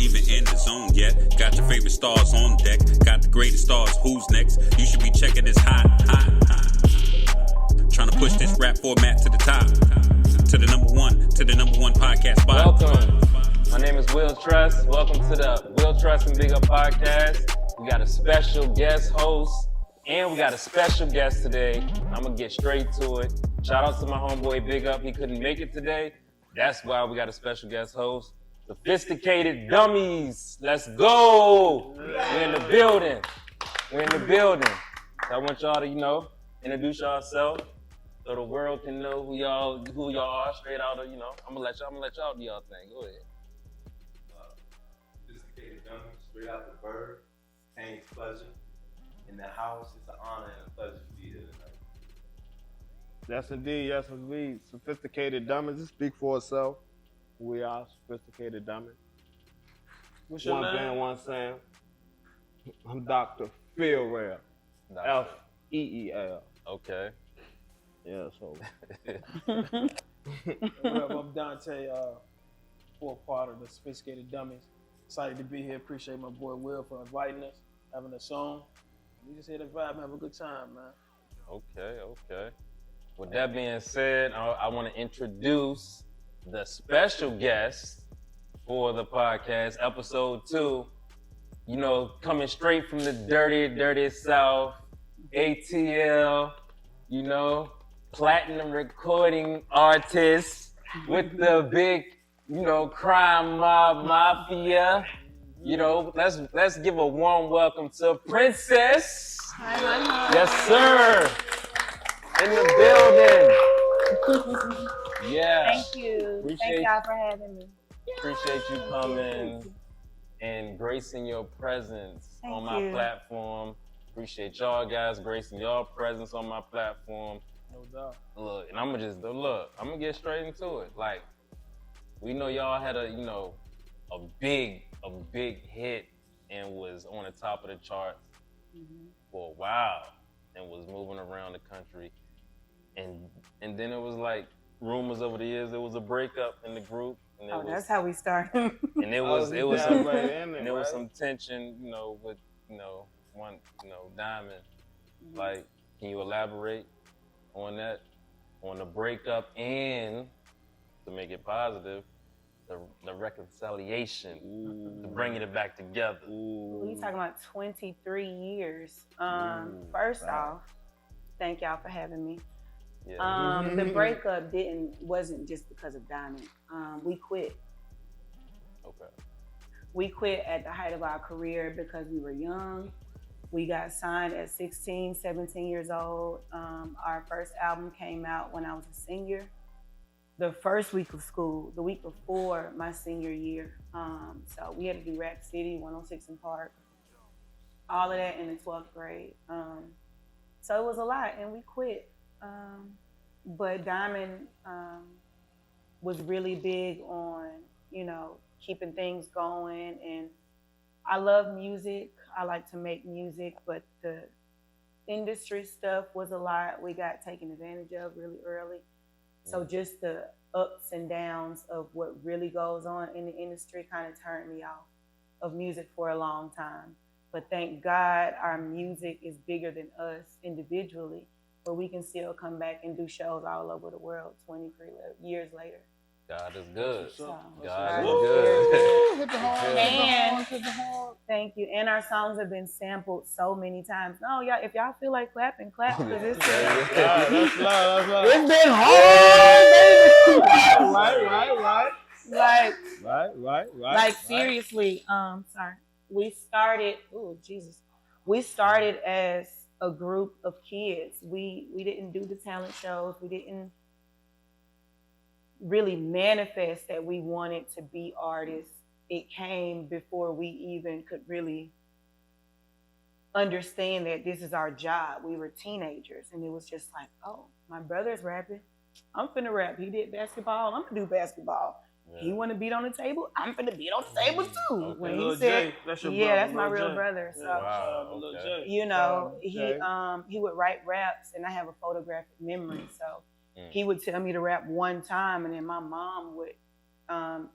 even in the zone yet. Got your favorite stars on deck. Got the greatest stars, who's next? You should be checking this hot. Trying to push this rap format to the top. To the number one podcast spot. Welcome. My name is WillTrust. Welcome to the WillTrust and BigUp podcast. We got a special guest host, and we got a special guest today. I'm gonna get straight to it. Shout out to my homeboy BigUp. He couldn't make it today. That's why we got a special guest host. Sophisticated Dummies. Let's go. We're in the building. So I want y'all to, introduce yourself so the world can know who y'all are straight out of, I'm gonna let y'all do y'all thing. Go ahead. Sophisticated Dummies, straight out the bird. Kane's pleasure. In the house, it's an honor and a pleasure to be here tonight. Yes, indeed. Sophisticated Dummies. It speaks for itself. We are Sophisticated Dummies. What's your one name? band, one sound. I'm Dr. Phil Rare. F-E-E-L. Okay. Yeah, so. I'm Dante, fourth part of the Sophisticated Dummies. Excited to be here. Appreciate my boy Will for inviting us, having a song. We just here to vibe and have a good time, man. Okay. With that being said, I want to introduce the special guest for the podcast, episode 2. Coming straight from the dirty South, ATL, platinum recording artist with the big, crime mob mafia. Let's give a warm welcome to Princess. Hi. Yes, sir. In the building. Yeah. Thank you. Thank y'all for having me. Appreciate you coming and gracing your presence on my platform. Appreciate y'all guys gracing your presence on my platform. No doubt. Look, and I'm gonna get straight into it. Like, we know y'all had a big hit and was on the top of the charts for a while and was moving around the country. And then it was like rumors over the years there was a breakup in the group. And that's how we started. And it was some tension, with one Diamond. Like, can you elaborate on that, on the breakup, and to make it positive, the reconciliation, to bringing it back together? We talking about 23 years. First off, thank y'all for having me. Yeah. The breakup wasn't just because of Diamond. We quit. Okay. We quit at the height of our career because we were young. We got signed at 16, 17 years old. Our first album came out when I was a senior. The first week of school, the week before my senior year. So we had to do Rap City, 106 in Park, all of that in the 12th grade. So it was a lot, and we quit. But Diamond was really big on, keeping things going. And I love music. I like to make music, but the industry stuff was a lot. We got taken advantage of really early. So just the ups and downs of what really goes on in the industry kind of turned me off of music for a long time. But thank God our music is bigger than us individually, but we can still come back and do shows all over the world 23 years later. God is good. So, God is good. Hit the horn. And thank you. And our songs have been sampled so many times. No, y'all, if y'all feel like clapping, clap, because it's That's loud. It's been hard, baby. Right. like seriously. Sorry. We started as a group of kids. We didn't do the talent shows. We didn't really manifest that we wanted to be artists. It came before we even could really understand that this is our job. We were teenagers, and it was just like, oh, my brother's rapping. I'm finna rap. He did basketball. I'm gonna do basketball. Yeah. He want to beat on the table. I'm finna beat on the table too. Okay. When Lil he said, J, that's your "Yeah, brother, that's my Lil real J. brother." So, Wow, okay. he would write raps, and I have a photographic memory. So he would tell me to rap one time, and then my mom would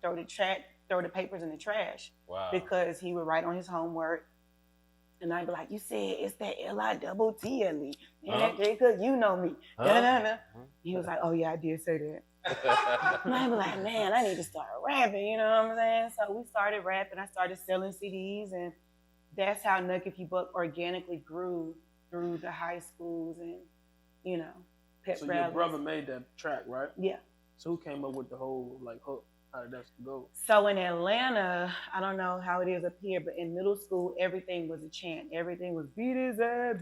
throw the track throw the papers in the trash. Wow. Because he would write on his homework. And I'd be like, you said it's that L-I-double-T-L-E. Because you know me. He was like, oh, yeah, I did say that. And I'd be like, man, I need to start rapping, you know what I'm saying? So we started rapping. I started selling CDs. And that's how Knuck If You Buck organically grew through the high schools and, you know, pep So rallies. your brother made that track, right? Yeah. So who came up with the whole like hook? How did that go? So in Atlanta, I don't know how it is up here, but in middle school, everything was a chant. Everything was beat his ass,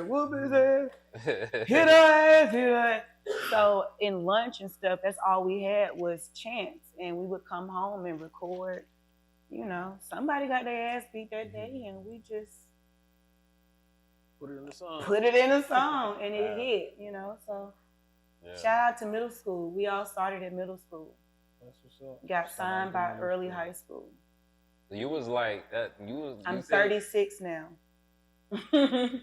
whoop his ass, hit her ass, hit her ass. So in lunch and stuff, that's all we had was chants. And we would come home and record, you know, somebody got their ass beat that day and we just Put it in the song. put it in a song and it hit, you know. So Yeah. shout out to middle school. We all started at middle school. That's what's up. Got signed by early high school. You was like that. I'm 36 now. Hey,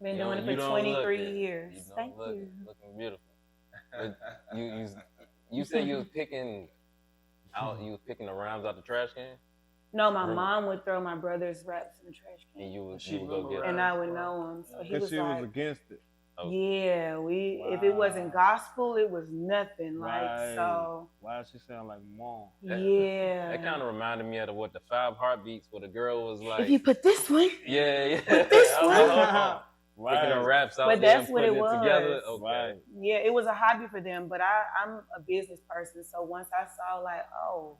Been you doing don't- it you for don't 23 look it. years. You don't Thank look you. it. Looking beautiful. But you said you was picking out. You was picking the rhymes out the trash can, No, my mom would throw my brother's raps in the trash and can, you would She go get remember them. and I would know them. So he Because was she like, was against it. "Yeah, if it wasn't gospel, it was nothing." Like Right. so, Why does she sound like mom? yeah. That kind of reminded me of what the 5 Heartbeats, where the girl was like, If you put this one, yeah. this I was like, one. Picking the raps out But there that's and what putting it was. together. Okay. Right. yeah, it was a hobby for them. But I'm a business person, so once I saw like, oh,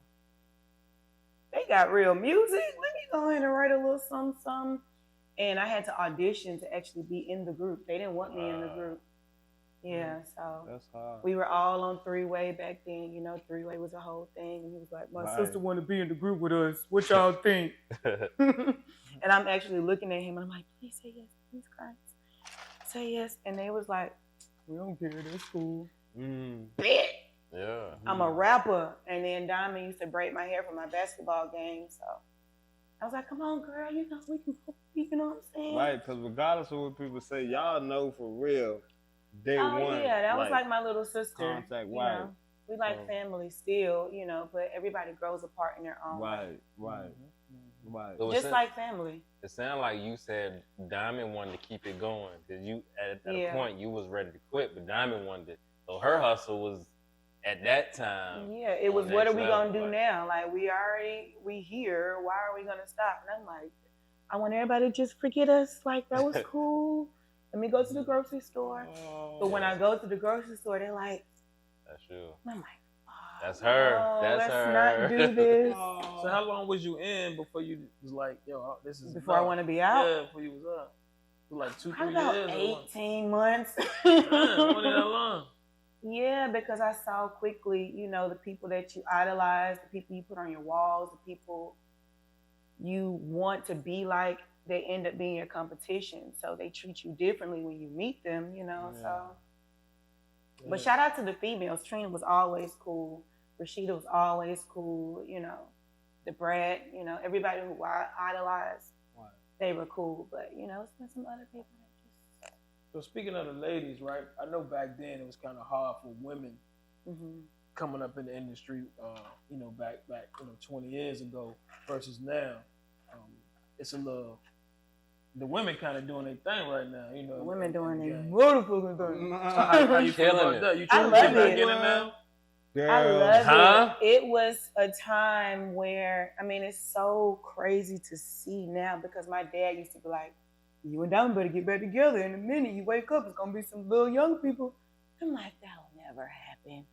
they got real music. Let me go ahead and write a little something. And I had to audition to actually be in the group. They didn't want me in the group. Yeah, so That's hard. we were all on 3-way back then. You know, 3-way was a whole thing. And he was like, my Right. sister wanted to be in the group with us. What y'all think? And I'm actually looking at him and I'm like, please say yes, please Christ. Say yes. And they was like, we don't care, that's cool. Bet. Yeah. I'm a rapper. And then Diamond used to braid my hair for my basketball game. So I was like, come on, girl, you know, we can, you know what I'm saying? Right, because regardless of what people say, y'all know for real, day Oh, one. yeah, that was like my little sister. contact, you right. know? We like family still, you know, but everybody grows apart in their own way. Right. So Just like family. it sounded like you said Diamond wanted to keep it going because you at Yeah. a point you was ready to quit, but Diamond wanted it. So her hustle was at that time. Yeah, it was on what are next we level, gonna do like- now? Like we here. Why are we gonna stop? And I'm like, I want everybody to just forget us. Like that was cool. Let me go to the grocery store. But when I go to the grocery store, they're like, That's you. I'm like, oh, That's her. no, That's let's her. not do this. So how long was you in before you was like, yo, this is Before I want to be out. Yeah, before you was up. Like 2-3 Probably years. about or what? 18 months. Damn, wasn't that long? Yeah, because I saw quickly, you know, the people that you idolize, the people you put on your walls, the people you want to be like, they end up being your competition. So they treat you differently when you meet them, you know. Yeah. So, but shout out to the females. Trina was always cool. Rashida was always cool. You know, the Brad. You know, everybody who I idolized, Right. they were cool. But you know, it's been some other people that just. So speaking of the ladies, right? I know back then it was kind of hard for women Mm-hmm. coming up in the industry. You know, back 20 years ago versus now. It's a little. The women kind of doing their thing right now. You know, Women doing their their motherfucking thing. How you feel Killing about it. that? You I trying to love get back it. in it now? I love Huh? it. It was a time where, I mean, it's so crazy to see now because my dad used to be like, you and Diamond better get back together. In a minute, you wake up, it's going to be some little young people. I'm like, that'll never happen.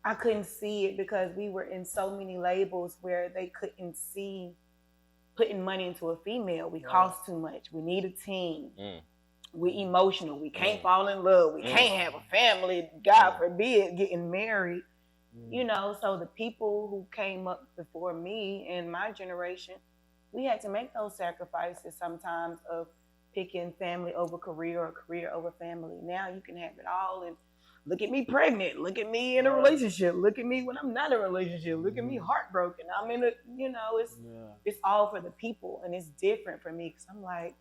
I couldn't see it because we were in so many labels where they couldn't see putting money into a female. We cost too much. We need a team. We emotional. We can't fall in love. We can't have a family. God forbid getting married. You know, so the people who came up before me and my generation, we had to make those sacrifices sometimes of picking family over career or career over family. Now you can have it all and look at me pregnant. Look at me in a relationship. Look at me when I'm not in a relationship. Look at me heartbroken. I'm in a, you know, it's all for the people and it's different for me because I'm like,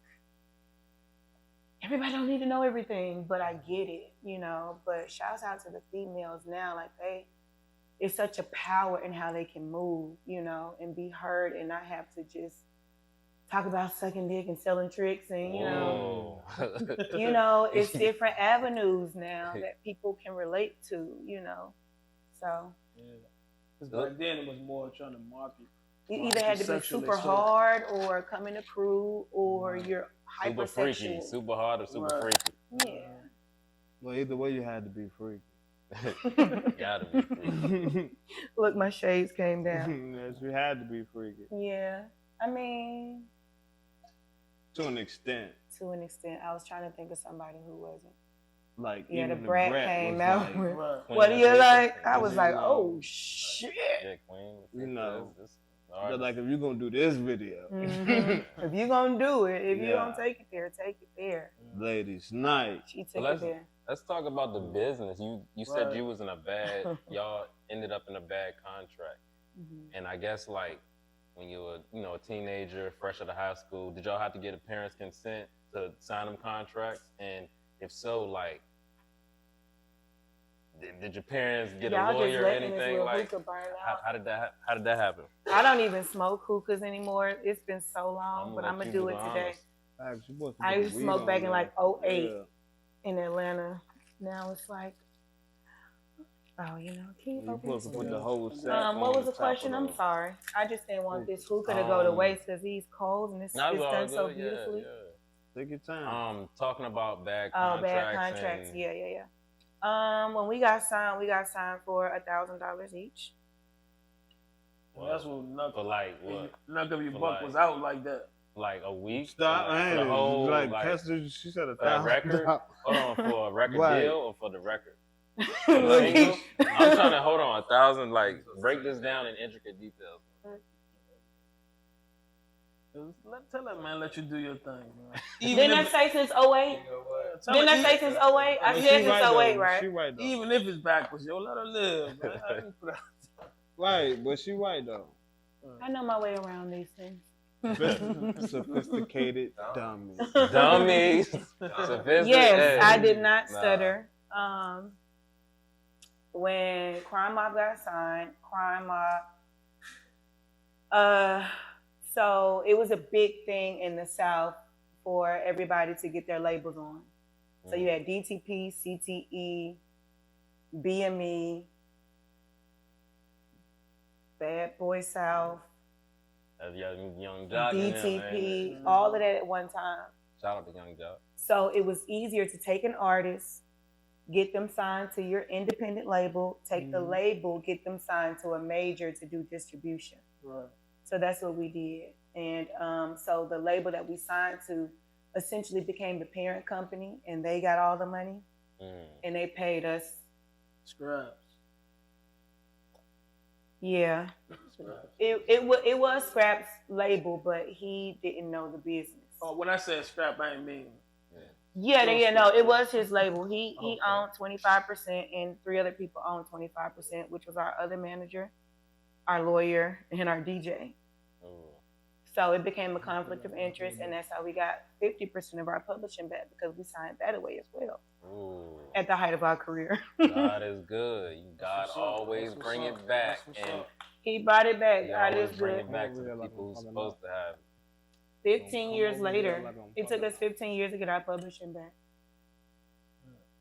everybody don't need to know everything, but I get it, you know. But shouts out to the females now, like it's such a power in how they can move, you know, and be heard and not have to just talk about sucking dick and selling tricks and, you know, it's different avenues now that people can relate to, you know. So. Yeah. Because back then it was more trying to market. You either had to be super hard or come in a crew or you're hypersexual. Super freaky, super hard or super freaky. Yeah. Well, either way, you had to be freaky. Gotta be freaky. Look, my shades came down. Yes, you had to be freaky. Yeah. I mean. To an extent. To an extent. I was trying to think of somebody who wasn't. Like, yeah, even the brat came out like, with, what do you like? I was like, oh, shit. Yeah, Queen. You know. But like, if you're going to do this video. If you're going to do it, if you don't take it there, take it there. Ladies night. She took it there. Let's talk about the business. You said you was in a bad, y'all ended up in a bad contract. And I guess like when you were, you know, a teenager, fresh out of high school, did y'all have to get a parent's consent to sign them contracts? And if so, like, did your parents get a lawyer or anything? Like, how did that happen? I don't even smoke hookahs anymore. It's been so long, but I'm gonna do it today. I used to smoke back in like 08 in Atlanta. Now it's like, oh, you know, can you supposed to put the whole set what was the question? I'm sorry. I just didn't want this hookah to go to waste because these coals and it's done so beautifully. Take your time. Talking about bad contracts. Oh, bad contracts. Yeah. When we got signed for $1,000 each. Well, that's what Knuck. For like what? Knuck of your buck was out like that. Like a week? Stop, for the whole, like Kester, she said $1,000 record. Hold on, for a record deal or for the record? Look, I'm trying to hold on 1,000. Like break this down in intricate details. Tell that man, let you do your thing, man. Didn't I say since 08? Didn't I say since 08? I said since 08, right? She right though. Even if it's backwards, yo, let her live, man. Right, but she right though. I know my way around these things. Sophisticated dummies. Dummies. Yes, I did not stutter. When Crime Mob got signed, so it was a big thing in the South for everybody to get their labels on. So you had DTP, CTE, BME, Bad Boy South, Young Jock, DTP, all of that at one time. Shout out to Young Jock. So it was easier to take an artist, get them signed to your independent label, take the label, get them signed to a major to do distribution. Right. So that's what we did. And so the label that we signed to essentially became the parent company, and they got all the money, and they paid us. Scraps. Yeah. It was Scrap's label, but he didn't know the business. Oh, when I said scrap, I ain't mean. Yeah, it was his label. He owned 25%, and 3 other people owned 25%, which was our other manager, our lawyer, and our DJ. So it became a conflict of interest, and that's how we got 50% of our publishing back, because we signed that away as well. At the height of our career. God is good. God always bring it back, and he brought it back. God is bring good. it back to the people who's supposed to have it. 15 years later, it took us 15 years to get our publishing back.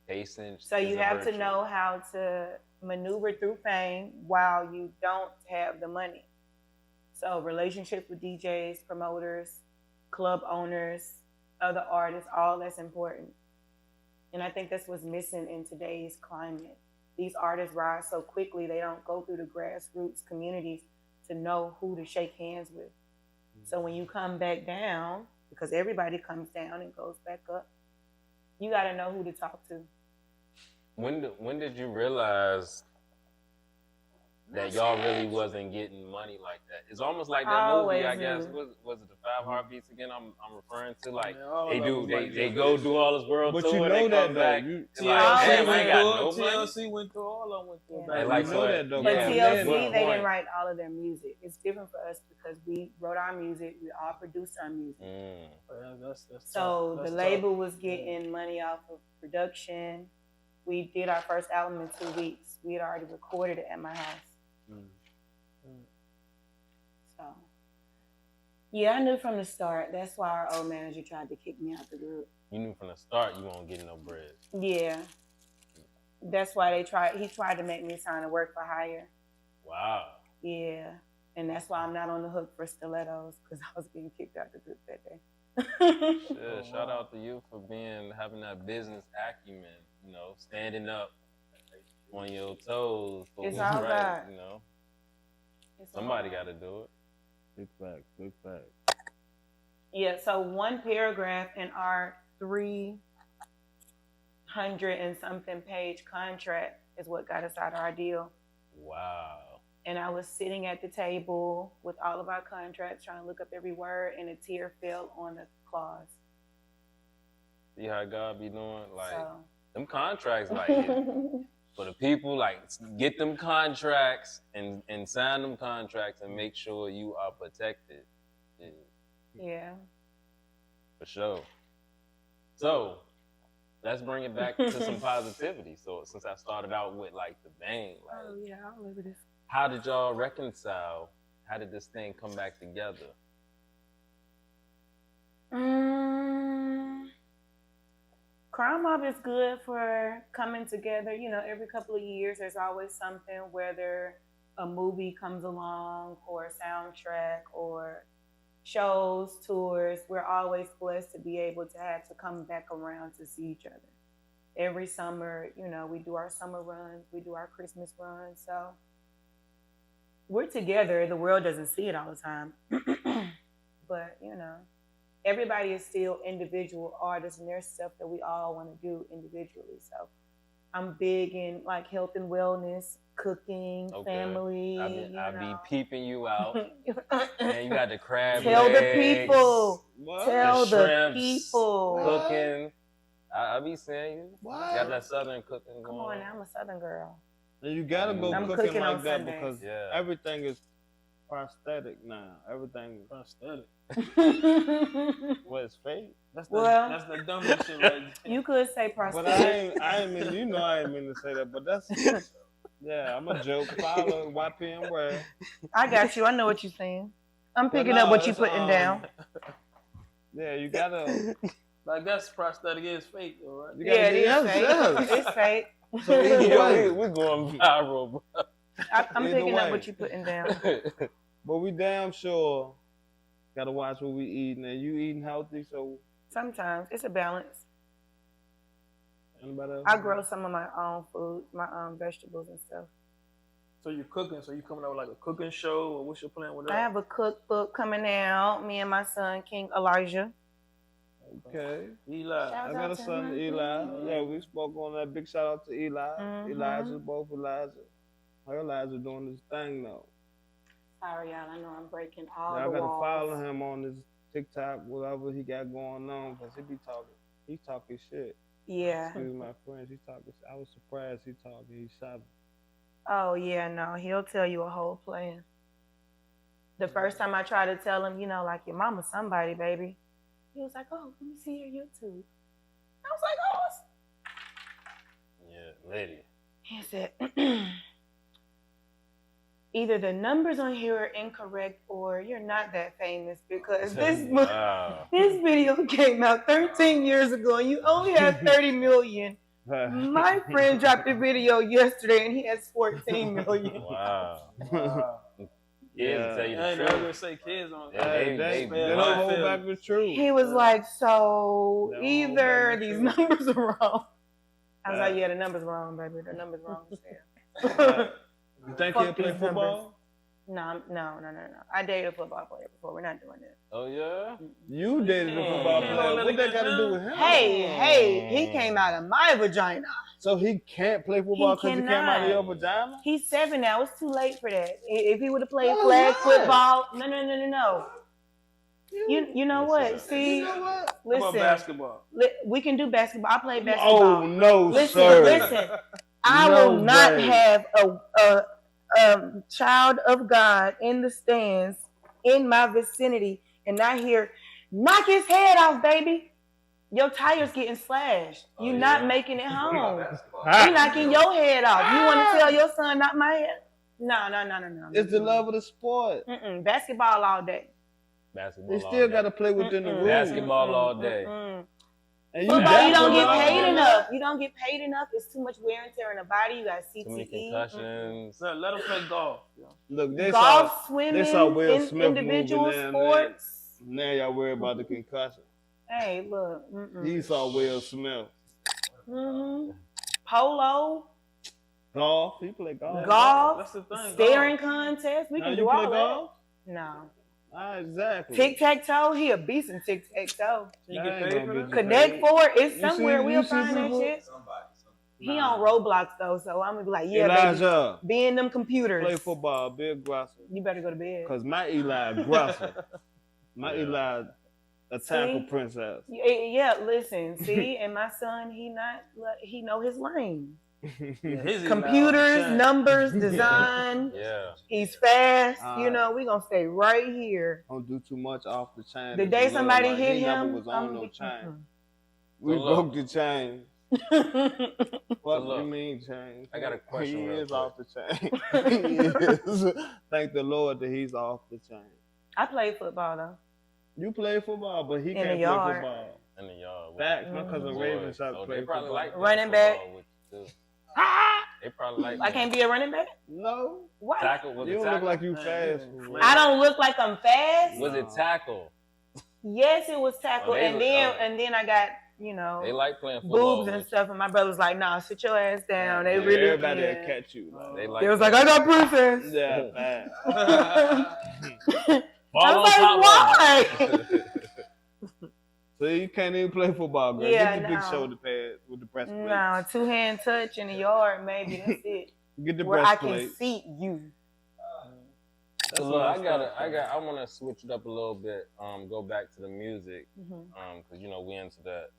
Patience. So you have to know how to maneuver through fame while you don't have the money. So relationships with DJs, promoters, club owners, other artists, all that's important. And I think that's what's missing in today's climate. These artists rise so quickly, they don't go through the grassroots communities to know who to shake hands with. So when you come back down, because everybody comes down and goes back up, you got to know who to talk to. When did you realize that y'all really wasn't getting money like that? It's almost like that movie, I guess. Was it the 5 Heartbeats again? I'm referring to, like, they go do all this world tour, and they come back. TLC went through all of them. But TLC, they didn't write all of their music. It's different for us because we wrote our music, we all produced our music. That's so the label was getting money off of production, We did our first album in 2 weeks. We had already recorded it at my house. So, yeah, I knew from the start. That's why our old manager tried to kick me out the group. You knew from the start you won't get no bread. Yeah. That's why he tried to make me sign a work for hire. Wow. Yeah. And that's why I'm not on the hook for stilettos, because I was getting kicked out the group that day. Shit, shout out to you for having that business acumen, you know, standing up on your toes for It's what's all right, God. you know. It's Somebody all got to do it. Big facts, big facts. Yeah, so one paragraph in our 300 and something page contract is what got us out of our deal. Wow. And I was sitting at the table with all of our contracts trying to look up every word, and a tear fell on the clause. See how God be doing? Like, So. them contracts, like, for the people, like, get them contracts and sign them contracts and make sure you are protected. Yeah. For sure. So, let's bring it back to some positivity. So, since I started out with, like, the bang, like, Oh, yeah, I remember this. how did y'all reconcile? How did this thing come back together? Crime Mob is good for coming together. You know, every couple of years, there's always something, whether a movie comes along or a soundtrack or shows, tours. We're always blessed to be able to come back around to see each other. Every summer, you know, we do our summer runs, we do our Christmas runs. So we're together. The world doesn't see it all the time. But, you know, everybody is still individual artists, and there's stuff that we all want to do individually. So I'm big in like health and wellness, cooking, family. I be peeping you out. And you got the crab Tell legs, the people. What? Tell the shrimps, people. cooking. I be saying you What? got that southern cooking Come going. on now, I'm a Southern girl. And you gotta go I'm cooking cooking like on that Sundays. because Yeah. everything is prosthetic now. Everything is Prosthetic. what is fake. That's Well- that's the dumbest shit right there. You could say But prosthetic. I ain't mean, you know, I ain't mean to say that. But that's yeah, I'm a joke. Follow YPM where. I got you. I know what you're saying. I'm But picking no, up what you're it's, putting down. Yeah, you gotta. I guess prosthetic is fake, though, right? You gotta Yeah, it get is fake. yourself. It's fake. So either Yeah, way, we're going viral, bro. I'm Either picking way. up what you're putting down. but we damn sure gotta watch what we eating. And you eating healthy, so Sometimes it's a balance. anybody else? I grow some of my own food, my own vegetables and stuff. So you're cooking. So you coming out with like a cooking show, or what's your plan with that? I have a cookbook coming out. Me and my son, King Elijah. Okay. Eli. Shout I got a out to son, him. Eli. Yeah, we spoke on that. Big shout out to Eli. Mhm. Elijah, both Elijah. Her Elijah doing his thing though. Sorry, y'all. I know I'm breaking all Yeah, I the gotta walls. follow him on his TikTok, whatever he got going on, because he talking shit. Yeah. Excuse my French, he talking. I was surprised he talking. He shot. Oh, yeah, no. He'll tell you a whole plan. The first time I tried to tell him, you know, like, your mama's somebody, baby. He was like, oh, let me see your YouTube. I was like, oh. Yeah, lady. He said, either the numbers on here are incorrect or you're not that famous, because Wow. this video came out 13 years ago and you only have 30 million. My friend dropped a video yesterday and he has 14 million. Wow. Wow. Yeah, to tell you I the ain't never truth. gonna say kids on. Yeah, Hey, they they don't hold back the truth. He was like, so No, either baby, these true. numbers are wrong. I was like, yeah, the numbers wrong, baby. The numbers wrong. Yeah. You think Fuck he'll play these football? No. I dated a football player before. We're not doing that. Oh, yeah? You dated a football Yeah. player. What that got to do with him? Hey, he came out of my vagina. So he can't play football because he came out of cannot. your vagina? He's 7 now. It's too late for that. If he would have played Oh, flag what? football, no. You know what? See, You know what? How about listen. basketball? We can do basketball. I play basketball. Oh, no, Listen, sir. listen. I No will not way. have a child of God in the stands in my vicinity and not hear, knock his head off, baby. Your tires getting slashed. Oh, You yeah. not making it home. Ah. You knocking your head off. You want to tell your son knock my head? No. It's the love of the sport. Basketball all day. Basketball. They still got to play within the rules. Basketball all day. And Football, you don't definitely get all paid day. enough. You don't get paid enough. It's too much wear and tear in the body. You got CTE. Too many concussions. So let them play golf. Look, they Golf, saw, swimming, they saw Will Smith individual moving down sports. Now y'all worry about the concussion. Hey, look. He saw Will Smith. Polo, Golf. He play golf. golf, That's the thing. staring contest. We Now can you do play all golf? that. No. Exactly. Tic-tac-toe, he a beast in tic-tac-toe. You I get ain't paid gonna for get that? you Connect paid. Four, it's You somewhere see- we'll you see find that people- shit. Somebody. He on Roblox though, so I'm gonna be like, yeah, baby, Elijah, be in them computers. play football, be aggressive. You better go to bed. Cause my Eli aggressive. My Eli a tackle See? princess. Yeah, listen, see, and my son, he know his lane. Computers, numbers, design. Yeah. He's fast. Alright. We gonna stay right here. Don't do too much off the chain. The day somebody hit he him, never was on no chain. We So look. broke the chain. What look, you mean chain? I got a question He real is quick. off the chain. He is. Thank the Lord that he's off the chain. I played football though. You play football, but he In can't the play yard. football. In the yard. Facts. My cousin Raven Boys. shot Oh, play they probably football. like playing Running back. football with you, too. They probably like I can't be a running back. No, Why? tackle. Was you it don't look tackle? like you fast. Man. I don't look like I'm fast. Was it tackle? Yes, it was tackle, Oh, they and look- then I got They like playing football. boobs and with stuff, and my brother was like, "Nah, sit your ass down." They Yeah, really everybody yeah. that catch you. you. They like. They was like, "I got princess." Yeah, fast. I was like, "Why?" So you can't even play football, girl. Yeah, Get the big no. shoulder pads with the breastplate. No, 2-hand touch in the yard, maybe that's it. Get the Where I can breastplate. seat you. So look, I want to switch it up a little bit. Go back to the music, because we into that.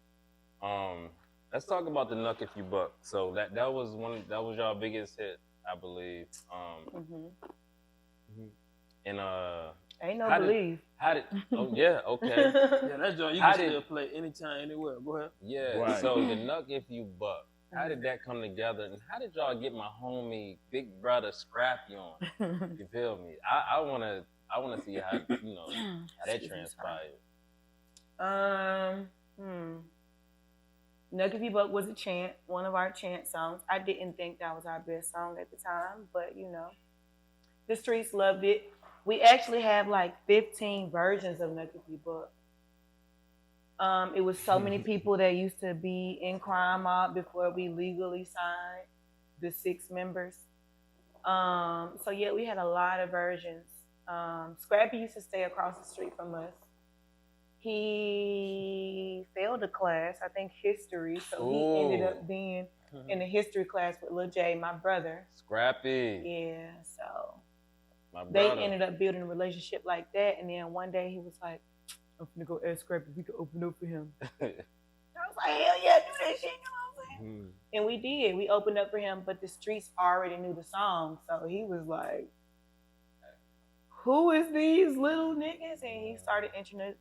Let's talk about the Knuck If You Buck. So that was y'all biggest hit, I believe. And Ain't no How did- believe. how did? Oh yeah, okay, Yeah, that joint you How can did- still play anytime, anywhere. Go ahead. yeah. Right. So the Knuck If You Buck. How did that come together, and how did y'all get my homie Big Brother Scrappy on? You feel me? I wanna see how how that transpired. Knuck If You Buck was a chant, one of our chant songs. I didn't think that was our best song at the time, but the streets loved it. We actually have like 15 versions of Knuck If You Buck. It was so many people that used to be in Crime Mob before we legally signed the 6 members. So yeah, we had a lot of versions. Scrappy used to stay across the street from us. He failed a class, I think history, so he ended up being in the history class with Lil J, my brother. Scrappy. Yeah, so My they brother. ended up building a relationship like that, and then one day he was like, I'm gonna go ask Scrappy if we could open up for him. I was like, hell yeah, do that shit, you know what I'm saying? And we did. We opened up for him, but the streets already knew the song, so he was like, who is these little niggas? And he started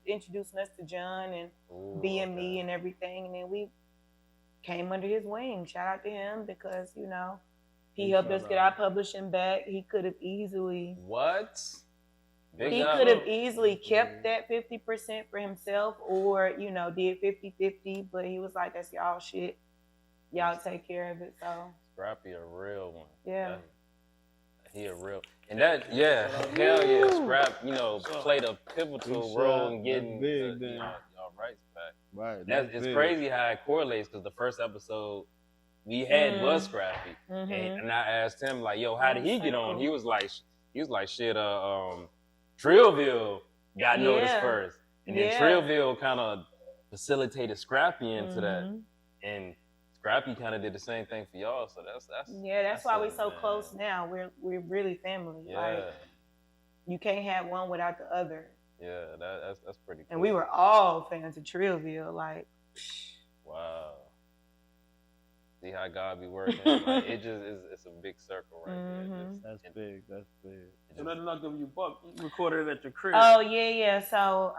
introducing us to John and being me and everything, and then we came under his wing. Shout out to him because, he helped us get our publishing back. He could have easily... What? He could have easily kept that 50% for himself or, did 50-50, but he was like, that's y'all shit. Y'all take care of it, so. Scrappy a real one. Yeah. He a real. And that, yeah, hell yeah, Scrap, played a pivotal role in getting big, y'all rights back. Right. It's crazy how it correlates because the first episode we had was Scrappy. And I asked him, like, yo, how did he get on? He was like, shit, Trillville got noticed first. And then Trillville kind of facilitated Scrappy into that. And Scrappy kind of did the same thing for y'all. So that's why we're so close now. We're really family. Yeah. Like, you can't have one without the other. Yeah, that's pretty cool. And we were all fans of Trillville. Like, wow. See how God be working. Like, it just is. It's a big circle right there. That's big. That's big. So nothing like if you recorded it at your crib. Oh yeah. So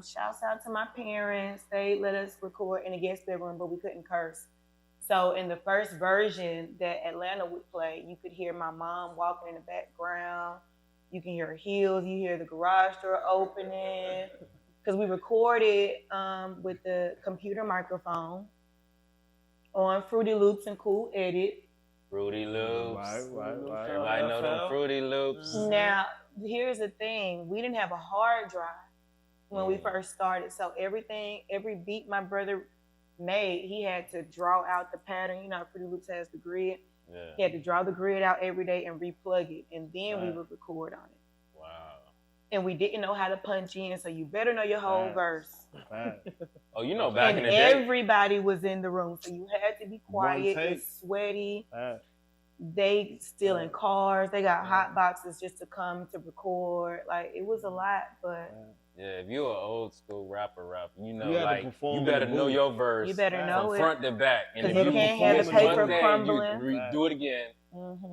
shouts out to my parents. They let us record in the guest bedroom, but we couldn't curse. So in the first version that Atlanta would play, you could hear my mom walking in the background. You can hear her heels. You hear the garage door opening. Because we recorded with the computer microphone on Fruity Loops and Cool Edit. Fruity Loops. Right. Everybody know them Fruity Loops. Now, here's the thing. We didn't have a hard drive when we first started. So every beat my brother made, he had to draw out the pattern. You know, Fruity Loops has the grid. Yeah. He had to draw the grid out every day and replug it. And then we would record on it. Wow. And we didn't know how to punch in, so you better know your whole verse. Oh, you know, back and in the day. everybody was in the room, so you had to be quiet. It's sweaty. They still in cars. They got hot boxes just to come to record. Like, it was a lot, but yeah, if you're an old school rapper, you know, You like, you better know your verse. You better know from it. front to back. And Because you can't have the paper crumbling. You do it again.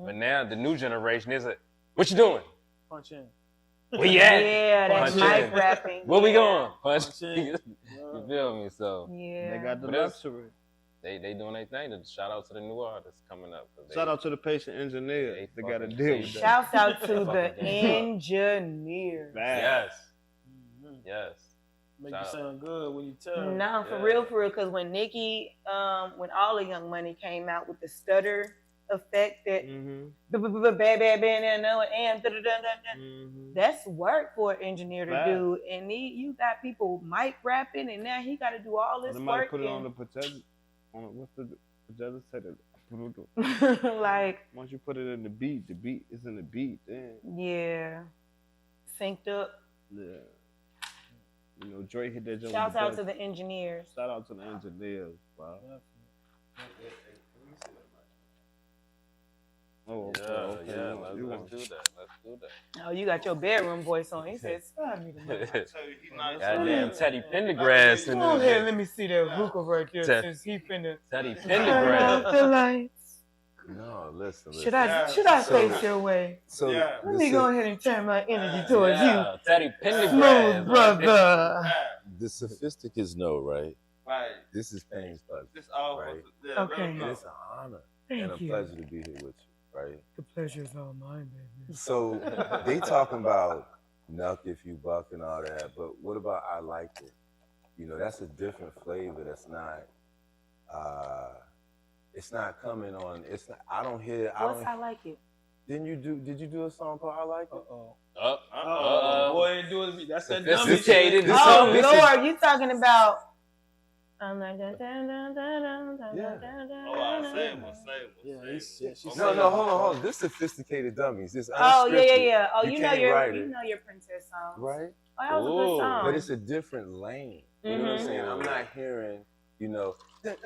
But now the new generation is what you doing? Punch in. Where you at? Yeah, that's Punch mic in. rapping. Where we going? Punch. in. You feel me? So Yeah. They got the But it's- luxury. they doing their thing. Shout out to the new artists coming up. Shout out to the patient engineer. They got to fucking deal with that. Shouts out to the Fucking engineer. Yes. Yes. Make Shout you out. sound good when you tell them. No, for real, because when Nicki, when all the Young Money came out with the stutter effect that bad and that's work for an engineer to do. And you got people mic rapping, and now he got to do all this They work. might put it on the potato. What's the potato said? Like, once you put it in the beat is in the beat. Then yeah, synced up. yeah, you know, Dre hit that joint. Shouts out to the engineers. Shout out to the engineers, bro. Oh, okay, okay. Yeah, You let's want- do that. Let's do that. Oh, you got your bedroom voice on. He said, "Slide me the mic." Goddamn Teddy Pendergrass in Go ahead, there. let me see that hookah right there Ted- since he finna Teddy turn off Pendergrass. the lights. No, listen. Should I face your way? So Let me go ahead and turn my energy towards Yeah, Teddy you. Pendergrass. Smooth brother. the sophisticates know, right? Right. This is Pain's pleasure. This all Right. Okay. And it's an honor and a Thank you. pleasure to be here with you, right? The pleasure's all mine, baby. So they talking about Knuck if you buck and all that, but what about I like it? You know, that's a different flavor. That's not. It's not coming on. It's not. I don't hear. I like it? Did you do a song called I Like It? Boy, do it. That's that dummy Sophisticated. shit. Oh this Lord, you talking about? I'm like, Oh, Yeah, she's No, hold on. This sophisticated dummies. This Oh unscripted. yeah. Oh, you know can't your write it, Princess song, right? Oh, that was a good Ooh. song. But it's a different lane. You know what I'm saying? I'm not hearing, you know, it's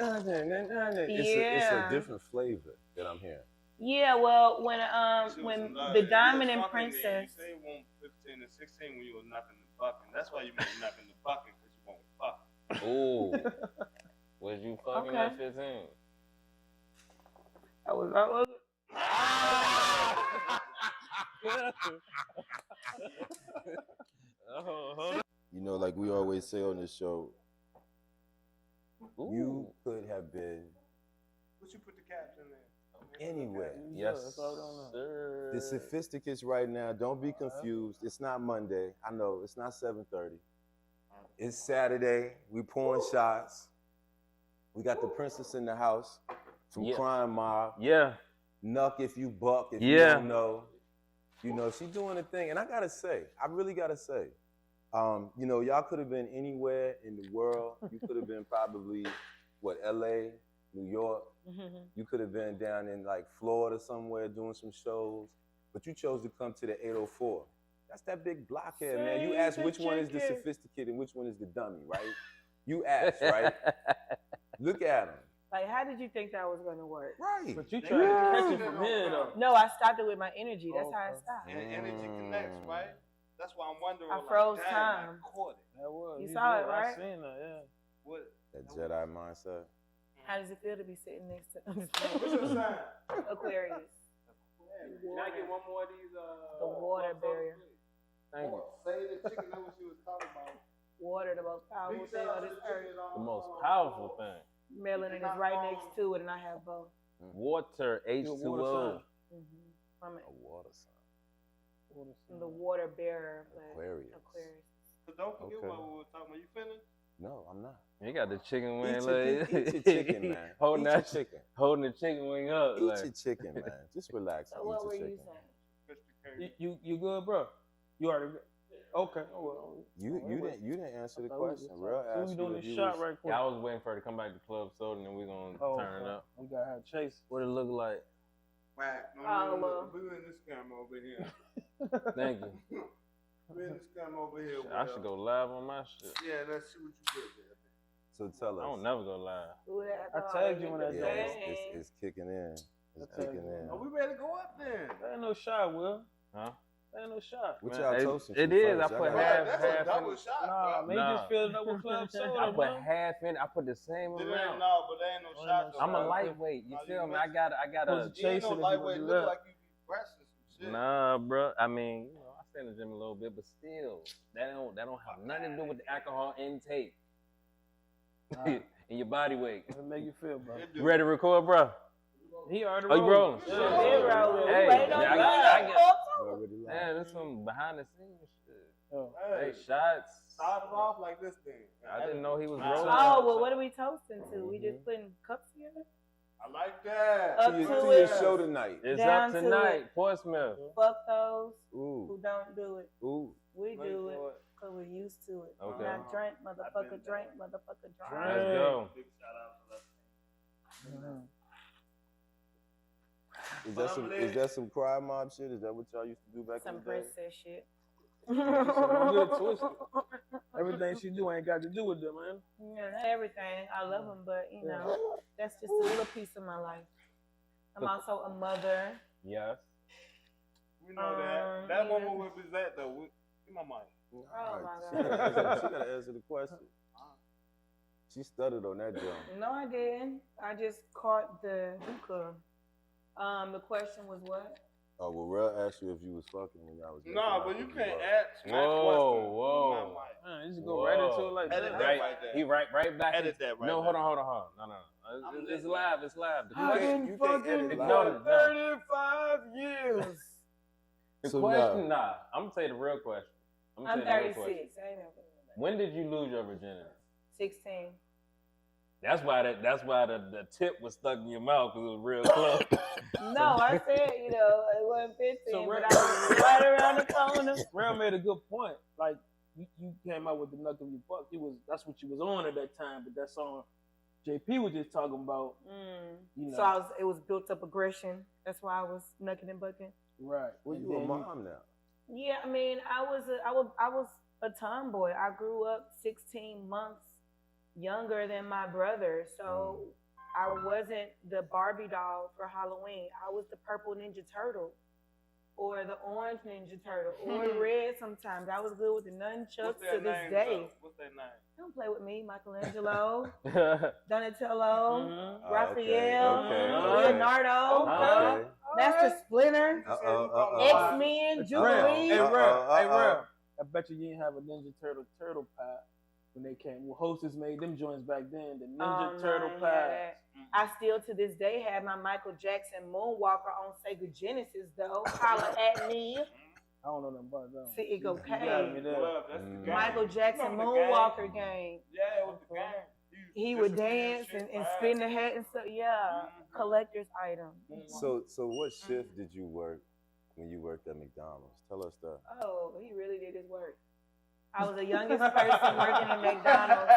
a different flavor that I'm hearing. Yeah, well, when the Diamond and Princess. You say you want 15 and 16 when you were knocking the bucket. That's why you made knocking the bucket, because you won't fuck. Ooh. Was you fucking Okay. at 15? I was. You know, like we always say on this show, Ooh. you could have been What you put the caps in there? anywhere. Yes, The sir. sophisticates right now, don't be confused. It's not Monday. I know, it's not 7:30. It's Saturday. We pouring shots. We got the princess in the house from Yeah. Crime Mob. Yeah. Knuck if you buck, if you Yeah. don't know. You know, she doing a thing. And I gotta say, I really gotta say, you know, y'all could have been anywhere in the world. You could have been probably, LA, New York. You could have been down in like Florida somewhere doing some shows. But you chose to come to the 804. That's that big blockhead, man. You asked which one is the sophisticated and which one is the dummy, right? You asked, right? Look at him. Like, how did you think that was gonna work? Right. But you trying to catch it from here, though. No, I stopped it with my energy. That's how I stopped. And energy connects, right? That's why I'm wondering. I froze damn, time. I caught it. That was. You saw it, did. right? I seen that, yeah. What? That Jedi mindset. How does it feel to be sitting next to What's your sign? Aquarius? Can I get one more of these? The water barrier. Thank you. Say the chicken, that's what she was talking about. Water, the most powerful thing on this earth. The most powerful thing. Melanin is right next to it, and I have both. Water, H2O. I'm A water sign. the water bearer, but Aquarius. So don't forget Okay. what we were talking about. You finished? No, I'm not. You got the chicken wing. Eat Like, your chicken, man. holding Eat your that chicken. holding the chicken wing up. Eat Like, your chicken, man. Just relax. So and what eat were your you chicken. saying? You good, bro? You already okay? Oh, well, You didn't answer the I thought we question. was- Real so asked we you doing if the you shot was- right quick. yeah, I was waiting for her to come back to Club Soda, and then we're gonna turn it up. We gotta have Chase. What it look like? Right. Oh, We're in this camera over here. Thank you. We're in this camera over here. I should go live on my shit. Yeah, let's see what you did there. So tell I us. don't never go live. I tagged you when I Yeah, did. it's kicking in. It's kicking in. Are we ready to go up then? There ain't no shot, Will. Huh? There ain't no shot. What Man, y'all it- toasting it to is. first? I put Y'all half- got- That's half a double in- shot, Nah, bro. man, Nah. you just filled it up with club soda, I put man. half in. I put the same There ain't amount. no, but there ain't no shot. no I'm a shot. lightweight. You Nah, feel you me? I got Supposed a. to You ain't chase no it if you lightweight. gonna do Look that. like you be pressing some shit. Nah, bro. I mean, you know, I stay in the gym a little bit, but still, that don't have nothing to do with the alcohol intake and your body weight. How it make you feel, bro? It You do. ready to record, bro? He already Oh, you rolled. rolling? Yeah. Yeah, rolling. Hey, Wait on yeah, I you. got- You already lied. Man, there's some behind the scenes shit. Oh. Hey, shots. Start it off like this thing. I didn't know he was Nah. rolling. Oh, well, what are we toasting to? We just putting cups together? I like that. Up To to your it. show tonight. It's Down up to tonight, Portsmouth. Fuck those who Ooh, don't do it. ooh. We do it because we're used to it. Okay. Not drink, motherfucker, drink, motherfucker, drink. Let's go. Big shout out to that. Is that some crime mob shit? Is that what y'all used to do back Some in the day? princess shit. Don't get it twisted. Everything she do ain't got to do with them, man. Yeah, not everything. I love them, but you know, that's just a little piece of my life. I'm also a mother. Yes. We know that. That woman will be that though. Give my mic. Oh Alright, my she God. gotta answer the question. She stuttered on that jump. No, I didn't. I just caught the hookah. The question was what? Oh, well, Rel asked you if you was fucking when y'all was making No, out but you with can't Rel. ask. Whoa. Man, you just go right into it like Edit that. that Right, right there. he right back. Edit that right No, there. hold on. No. It's live. It's live. The You question, can't edit No, live. no. 35 years. the So question, nah. I'm gonna tell you the real question. I'm tell you the real 36. question. I ain't never When did you lose your virginity? 16. That's why the tip was stuck in your mouth because it was real close. No, I said, it wasn't 15, So but I was right around the corner. Rel made a good point. Like you came out with the Knuck of your buck. That's what you was on at that time. But that song JP was just talking about. You know, So it was built up aggression. That's why I was knucking and bucking. right. Well, And you a then mom now. Yeah, I mean, I was a tomboy. I grew up 16 months younger than my brother, so I wasn't the Barbie doll for Halloween. I was the purple Ninja Turtle, or the orange Ninja Turtle, or the red. Sometimes I was good with the nunchucks to this day. What's that name? Don't play with me, Michelangelo, Okay. Donatello, Mhm. Raphael, okay. Leonardo, Okay. Master Splinter, X-Men, Jubilee. Hey, Rel. Uh-oh. I bet you didn't have a Ninja Turtle pie when they came. Well, Hostess made them joints back then. The Ninja Oh, Turtle no, I pie. had I still to this day have my Michael Jackson Moonwalker on Sega Genesis though. Holla at me. I don't know nothing about that. See, it go You got K. me there. Well, that's the game. Michael Jackson Remember the game? Moonwalker game. Yeah, it was the game. He would dance and spin the hat and stuff. Yeah, collector's item. So what shift did you work when you worked at McDonald's? Tell us that. Oh, he really did his work. I was the youngest person working in McDonald's.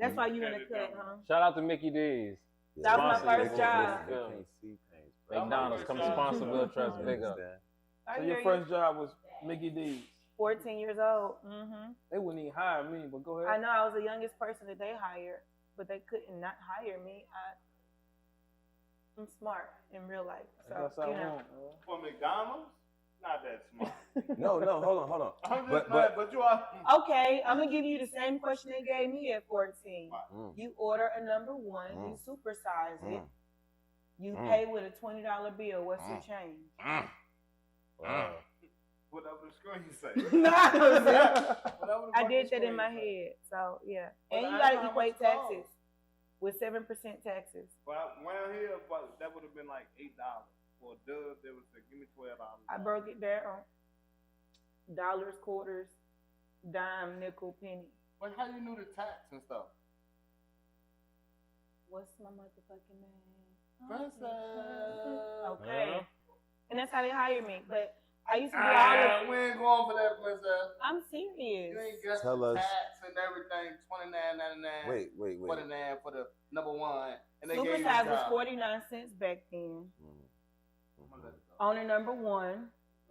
That's why you in the cut, huh? Shout out to Mickey D's. That was my Sponsor first you. job. They can't see things, bro. McDonald's, come sponsor WillTrust You BigUp. understand? I So hear your you. first job was Mickey D's. 14 years old. Mm-hmm. They wouldn't even hire me, but go I ahead. know I was the youngest person that they hired, but they couldn't not hire me. I'm smart in real life, so That's how I you know. want. For McDonald's? Not that smart. No, hold on. I'm just but you are. Okay, I'm gonna give you the same question they gave me at 14. You order a number one, you supersize it, you pay with a $20 bill. What's your change? Whatever the screen say. I did that in my head. So yeah, and you gotta equate taxes with 7% taxes. Well, around here, that would have been like $8 for a dub. They would say, "Give me $12." I broke it down: dollars, quarters, dime, nickel, penny. But how you knew the tax and stuff? What's my motherfucking name? Princess. Okay, and that's how they hired me. But I used to do all we ain't going for that, Princess. I'm serious. You ain't got Tell the us. tax and everything, $29.99. Wait. $49 for the number one. And they gave you Supersize the was job. 49 cents back then on the number one.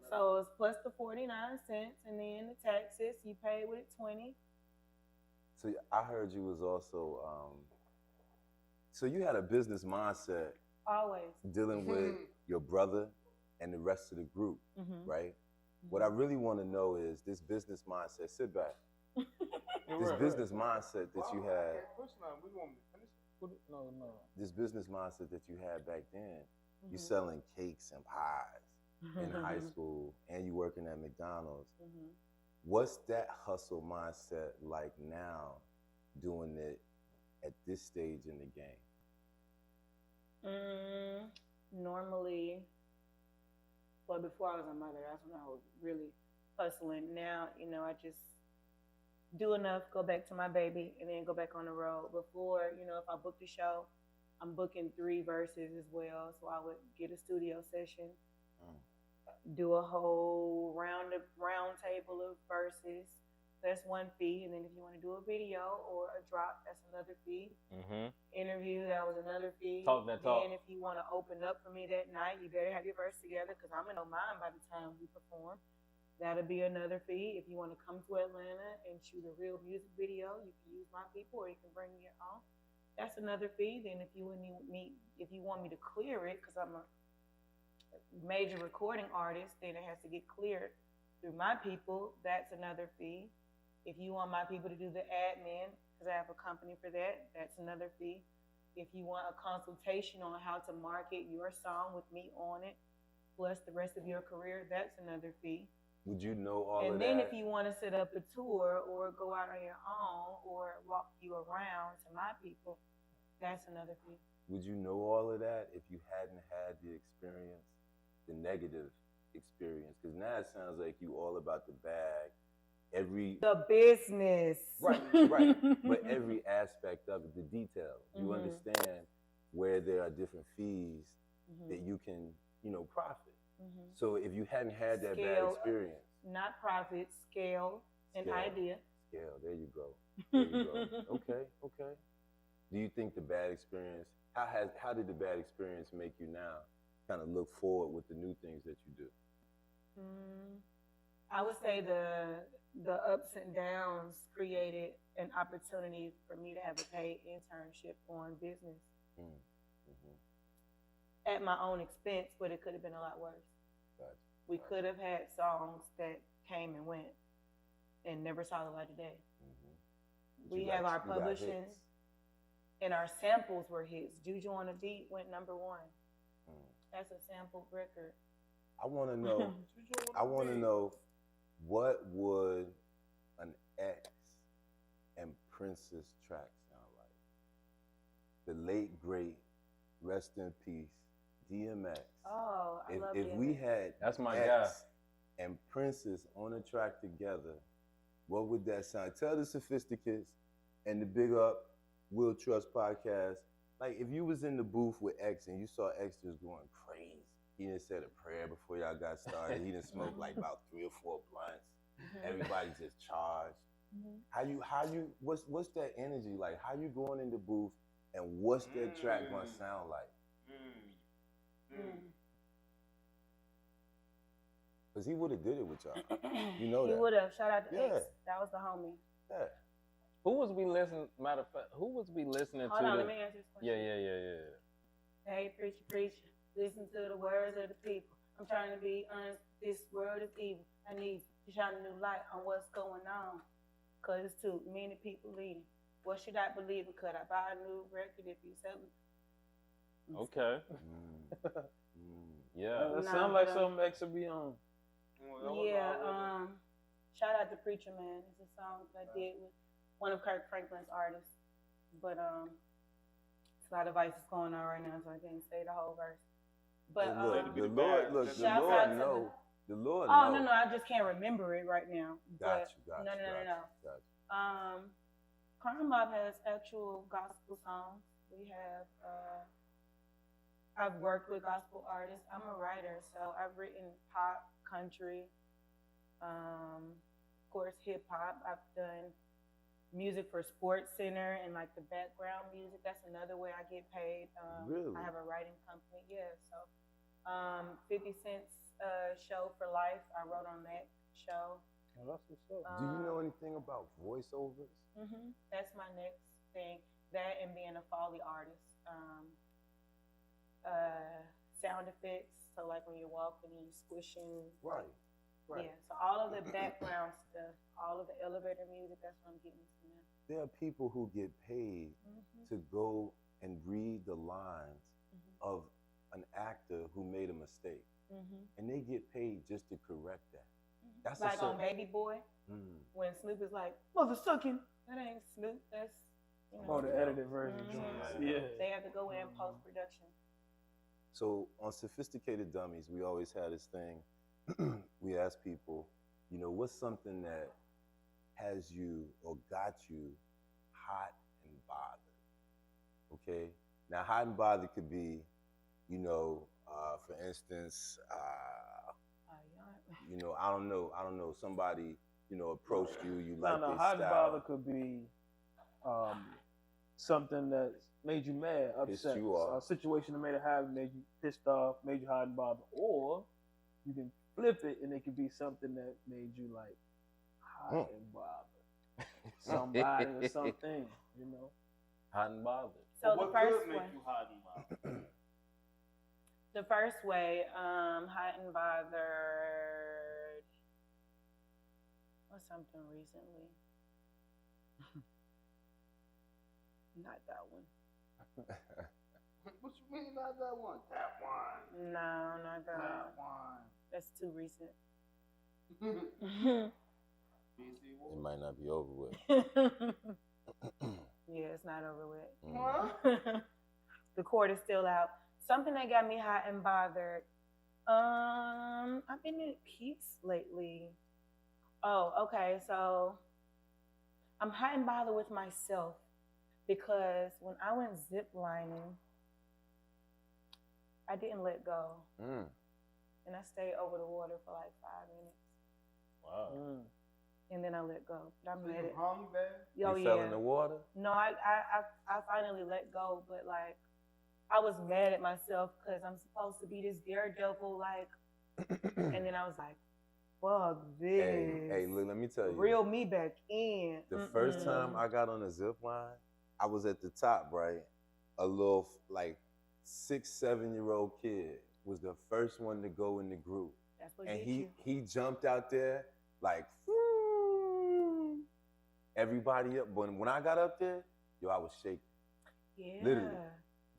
So it's plus the 49 cents, and then the taxes you pay with it 20. So I heard you was also, so you had a business mindset Always. dealing with your brother and the rest of the group, right? What I really want to know is this business mindset. Sit back. This business mindset that you had. This business mindset that you had back then. You selling cakes and pies in high school, and you working at McDonald's. What's that hustle mindset like now, doing it at this stage in the game? Normally, well, before I was a mother, that's when I was really hustling. Now, I just do enough, go back to my baby, and then go back on the road. Before, if I booked a show, I'm booking 3 verses as well. So I would get a studio session, do a whole round table of verses. That's one fee. And then if you want to do a video or a drop, that's another fee. Interview, that was another fee. Talk that talk. And if you want to open up for me that night, you better have your verse together because I'm in no mind by the time we perform. That'll be another fee. If you want to come to Atlanta and shoot a real music video, you can use my people or you can bring your own. That's another fee. Then if you want me to clear it, because I'm a major recording artist, then it has to get cleared through my people. That's another fee. If you want my people to do the admin, because I have a company for that, that's another fee. If you want a consultation on how to market your song with me on it, plus the rest of your career, that's another fee. Would you know all of that? And then if you want to set up a tour or go out on your own or walk you around to my people, that's another fee. Would you know all of that if you hadn't had the experience, the negative experience? Because now it sounds like you all about the bag. The business. Right. But every aspect of it, the details. You understand where there are different fees that you can, profit. So if you hadn't had that bad experience. Not profit, scale, and idea. Scale, there you go. Okay. Do you think the bad experience, how did the bad experience make you now kind of look forward with the new things that you do? I would say the ups and downs created an opportunity for me to have a paid internship on business at my own expense, but it could have been a lot worse. Gotcha. We could have had songs that came and went and never saw the light of day. We have our publishing and our samples were hits. Juju on a Beat went number 1. That's a sample record. I want to know what would an X and Princess track sound like? The late great, rest in peace, DMX. Oh, I love if DMX. we had That's my X guy. and Princess on a track together, what would that sound? Tell the Sophisticates and the Big Up WillTrust podcast, like if you was in the booth with X and you saw X just going crazy. He done said a prayer before y'all got started. He done smoked like about 3 or 4 blunts. Everybody just charged. How you what's that energy like? How you going in the booth and what's that track gonna sound like? Cause he would have did it with y'all. You know that. He would have. Shout out to Yeah. X. That was the homie. Yeah. Who was we listening? Matter of fact, who was we listening Hold to? on, let me answer this question. Yeah. Hey, preacher, listen to the words of the people. I'm trying to be honest. This world is evil. I need to shine a new light on what's going on. Cause it's too many people leading. What should I believe? Could I buy a new record if you sell it? Okay. Yeah. That Nah, sounds like but, something X would be on. Yeah. Shout out to Preacher Man. It's a song I did with one of Kirk Franklin's artists. But it's a lot of vices going on right now, so I can't say the whole verse. But the Lord shout out to know. The Lord Oh knows. no, I just can't remember it right now. Got But you. no. Crime Mob has actual gospel songs. We have I've worked with gospel artists. I'm a writer, so I've written pop, country, of course hip hop. I've done music for Sports Center and like the background music. That's another way I get paid. Really? I have a writing company. Yeah, so 50 Cent's show for life. I wrote on that show. Oh, that's what's up. Do you know anything about voiceovers? That's my next thing. That and being a Foley artist. Sound effects. So like when you're walking and you're squishing. Right. Yeah. So all of the background stuff, all of the elevator music. That's what I'm getting to now. There are people who get paid to go and read the lines of an actor who made a mistake, and they get paid just to correct that. That's like on Baby Boy, when Snoop is like, "Mother sucking," that ain't Snoop. That's The edited version. Yeah. They have to go in post production. So on Sophisticated Dummies, we always had this thing. We ask people, what's something that has you or got you hot and bothered? Okay. Now, hot and bothered could be, for instance, I don't know, somebody, approached you, you like their hot and style. bothered could be something that made you mad, upset. you off. A situation that made it happen, made you pissed off, made you hot and bothered. Or you can flip it and it could be something that made you like hot and bothered. Somebody or something, Hot and bothered. So what the first could make one, you hot and bothered? the first way, hot and bothered. What's something recently? Not that one. What you mean not that one? That one. No, not that That one. one. That's too recent. BC It War. might not be over with. Yeah, it's not over with. Huh? The cord is still out. Something that got me hot and bothered. I've been at peace lately. Oh, okay. So I'm hot and bothered with myself because when I went zip lining, I didn't let go. And I stayed over the water for like 5 minutes. Wow. And then I let go. But I'm So mad you at hung bad? You fell in the water? No, I finally let go, but like I was mad at myself because I'm supposed to be this daredevil, like, and then I was like, "Fuck this!" Hey, look, let me tell you. Reel me back in. The first time I got on a zip line, I was at the top, right? A little like 6-7-year-old kid was the first one to go in the group, That's what and get you. he jumped out there like everybody up. But when I got up there, I was shaking. Yeah. Literally.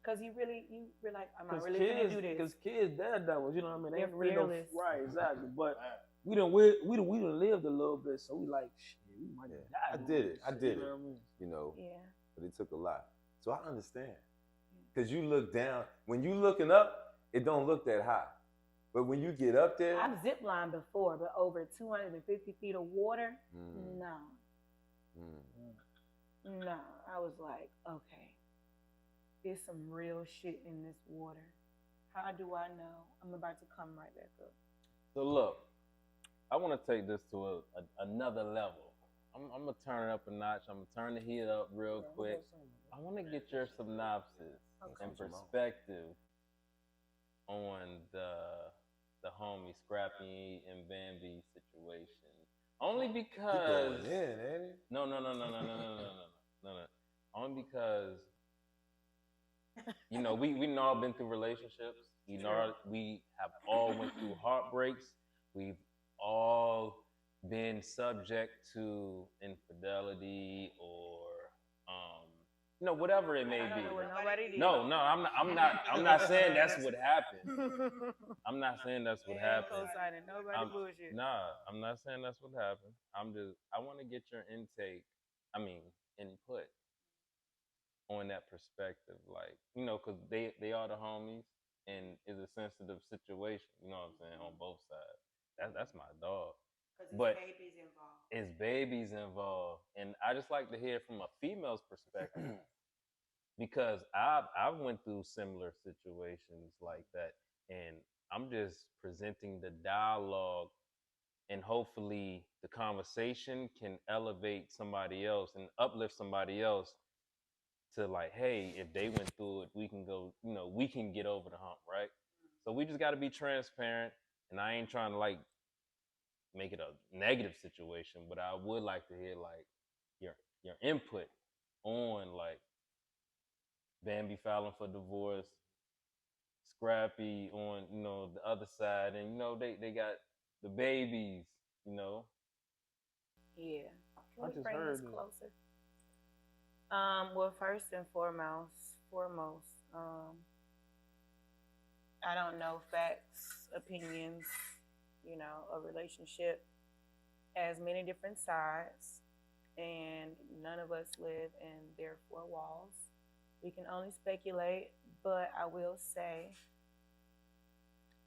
Because you were like, am I Because really gonna do this? Because kids, daredevils, you know what I mean? They They're ain't really no, fearless. right, exactly. But we done lived a little bit, so we like, shit, we might die. I did it. I did You it. know what I mean? Yeah. But it took a lot. So I understand. Because you look down. When you looking up, it don't look that high. But when you get up there. I've ziplined before, but over 250 feet of water, no. No. I was like, okay, there's some real shit in this water. How do I know I'm about to come right back up? So look, I want to take this to another level. I'm gonna turn it up a notch. I'm gonna turn the heat up real quick. I want to get your synopsis and perspective on the homie Scrappy and Bambi situation. Only because Going in, ain't it? no. Only because you know, we all been through relationships. We have all went through heartbreaks. We've all been subject to infidelity or you know, whatever it may be. Nobody did. No, I'm not saying that's what happened. I'm not saying that's what happened. Nobody bullshit. Nah, I'm not saying that's what happened. I want to get your input on that perspective. Like, you know, because they are the homies and it's a sensitive situation, you know what I'm saying, on both sides. That's my dog. But it's babies involved. And I just like to hear from a female's perspective. Because I've went through similar situations like that, and I'm just presenting the dialogue, and hopefully the conversation can elevate somebody else and uplift somebody else to like, hey, if they went through it, we can go, you know, we can get over the hump, right? So we just got to be transparent, and I ain't trying to like make it a negative situation, but I would like to hear like your input on like Bambi filing for divorce, Scrappy on, you know, the other side, and you know they got the babies, you know. Yeah. I Can we just bring heard this it. closer? Well, first and foremost, I don't know facts, opinions. You know, a relationship has many different sides, and none of us live in their four walls. We can only speculate, but I will say,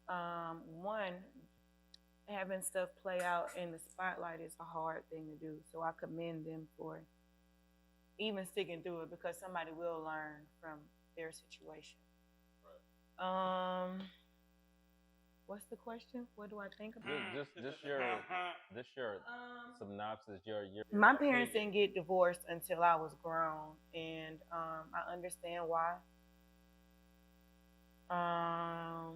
one, having stuff play out in the spotlight is a hard thing to do. So I commend them for even sticking through it, because somebody will learn from their situation. Right. What's the question? What do I think about? Just your synopsis. Your My parents didn't get divorced until I was grown, and I understand why. I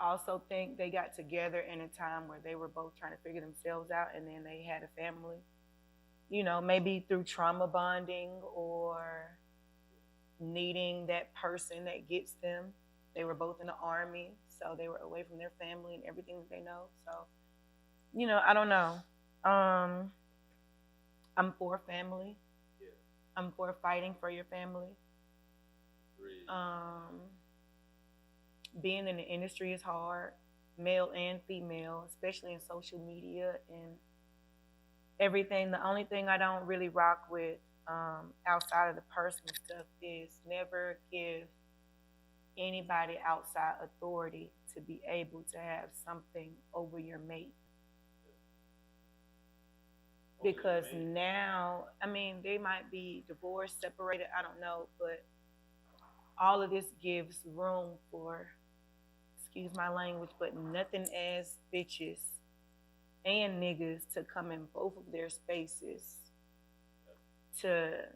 also think they got together in a time where they were both trying to figure themselves out, and then they had a family. You know, maybe through trauma bonding or needing that person that gets them. They were both in the Army, so they were away from their family and everything that they know. So, you know, I don't know. I'm for family. Yeah. I'm for fighting for your family. Being in the industry is hard, male and female, especially in social media and everything. The only thing I don't really rock with outside of the personal stuff is never give anybody outside authority to be able to have something over your mate. Because now, I mean, they might be divorced, separated, I don't know, but all of this gives room for, excuse my language, but nothing as bitches and niggas to come in both of their spaces to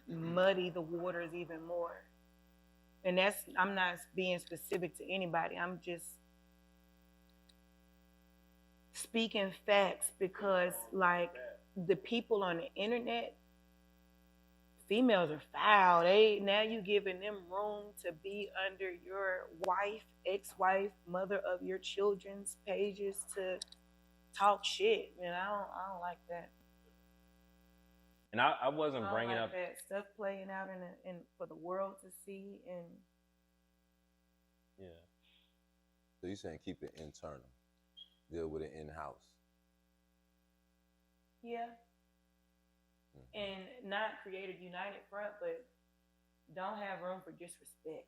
muddy the waters even more. And that's, I'm not being specific to anybody. I'm just speaking facts, because like the people on the internet, females are foul. Now you giving them room to be under your wife, ex-wife, mother of your children's pages to talk shit. And I don't like that. And I wasn't bringing like up that stuff playing out in for the world to see. And yeah. So you're saying keep it internal, deal with it in-house. yeah. And not create a united front, but don't have room for disrespect.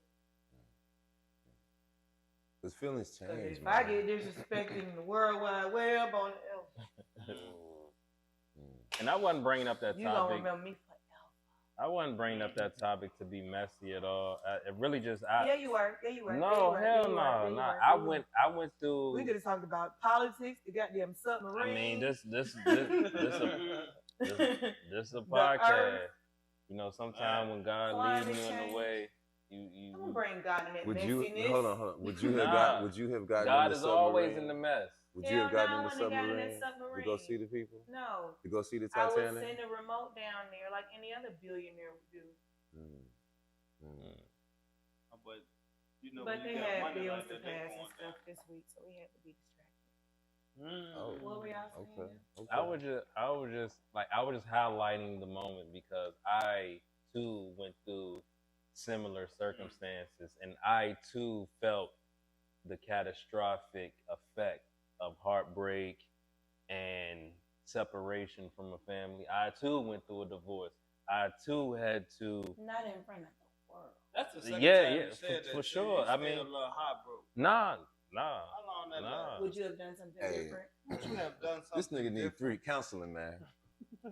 Because feelings change, If man. I get disrespected in the World Wide Web on the And I wasn't bringing up that you gonna topic. remember me forever. I wasn't bringing up that topic to be messy at all. It really just Yeah, you were. Yeah, you were. No, yeah, you were. hell no, Yeah, you no. were. I went through. We could have talked about politics, the goddamn submarine. I mean, this a podcast. You know, sometimes when God leads you in the way, you. I'm gonna bring God in that Would you messiness. hold on? Would you have Nah. Would you have gotten God in the is submarine? always in the mess. Would you have Hell gotten no, in the I wouldn't have gotten in that submarine to submarine. go see the people? No. To go see the I would Titanic? send a remote down there like any other billionaire would do. But you know, But when they you got had money bills like to that, they pass and going stuff down. this week, so we had to be distracted. Oh, What were y'all saying? okay. I was just highlighting the moment because I too went through similar circumstances, and I too felt the catastrophic effect of heartbreak and separation from a family. I too went through a divorce. I too had to. Not in front of the world. That's the second Yeah, time yeah, you said that. for too. sure. You I still mean, a little heartbroken. Nah. How long that Nah. last? Would you have done something Hey. different? Would you have done something This nigga need different? three counseling, man.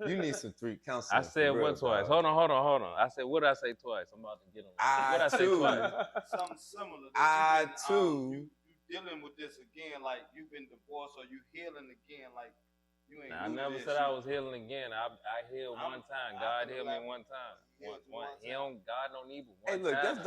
You need some three counseling. I said for real, what twice? dog. Hold on. I said what did I say twice? I'm about to get on. What did I say too. twice? Something similar. I That too. you dealing with this again, like you've been divorced or you healing again, like you ain't. Nah, I new to never this. said I was healing again. I healed one time. God healed me one time. God don't need but one Hey, look, time.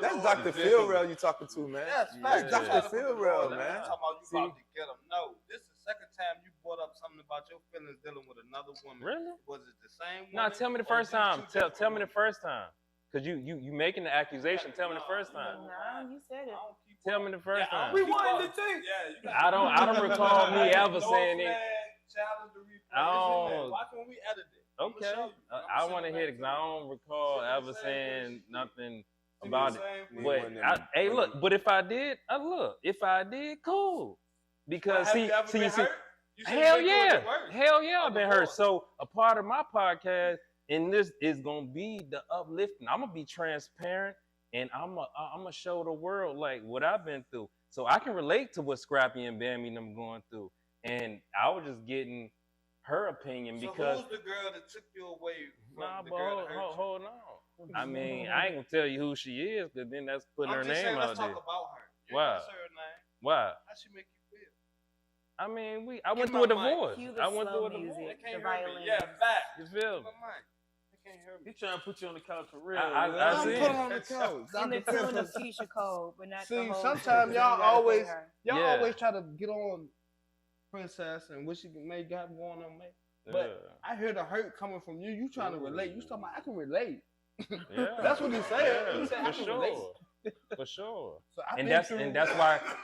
that's Dr. Phil Rail you talking to, man. That's That's facts. Dr. Phil Rail, man. I'm talking about you about to get them. No, this is the second time you brought up something about your feelings dealing with another woman. Really? Was it the same No, woman? tell me the or first just time. two Tell me the different first time. Cause you making the accusation. Tell me the first time. No, you said it. Tell me the first time. Rewind the tape. Yeah, I don't recall me ever saying it. Challenge the replay. I don't- Why can't we edit it? Okay. I want to hear it because I don't recall ever saying nothing about it. But hey, look. But if I did, cool. Because see, hell yeah, I've been hurt. So a part of my podcast, and this is gonna be the uplifting. I'm gonna be transparent, and I'm gonna show the world like what I've been through, so I can relate to what Scrappy and Bammy them going through. And I was just getting her opinion because. So who's the girl that took you away from Nah, the but girl that hurt you? hold on. I mean, I ain't gonna tell you who she is, because then that's putting her I'm just name saying, out let's there. talk about her. Yeah, Why? that's her name. Why? How she make you feel? I mean, I went Give through a my mic. divorce. Cue the I went slow through a music. divorce. They can't The hear me. violin. Yeah, back. You feel me? My mic. They can't hear me. He trying to put you on the couch for real. I man. see. I'm put on the couch. In the Dr. tune Phil. of Keisha Cole, but not See, the whole sometimes tune. y'all You gotta always- play her. Y'all Yeah. always try to get on Princess and what she may got going on, man. But I hear the hurt coming from you. You trying to relate. You talking about I can relate. Yeah. That's what he said. Yeah, He said I for can relate. sure. For sure. So I And think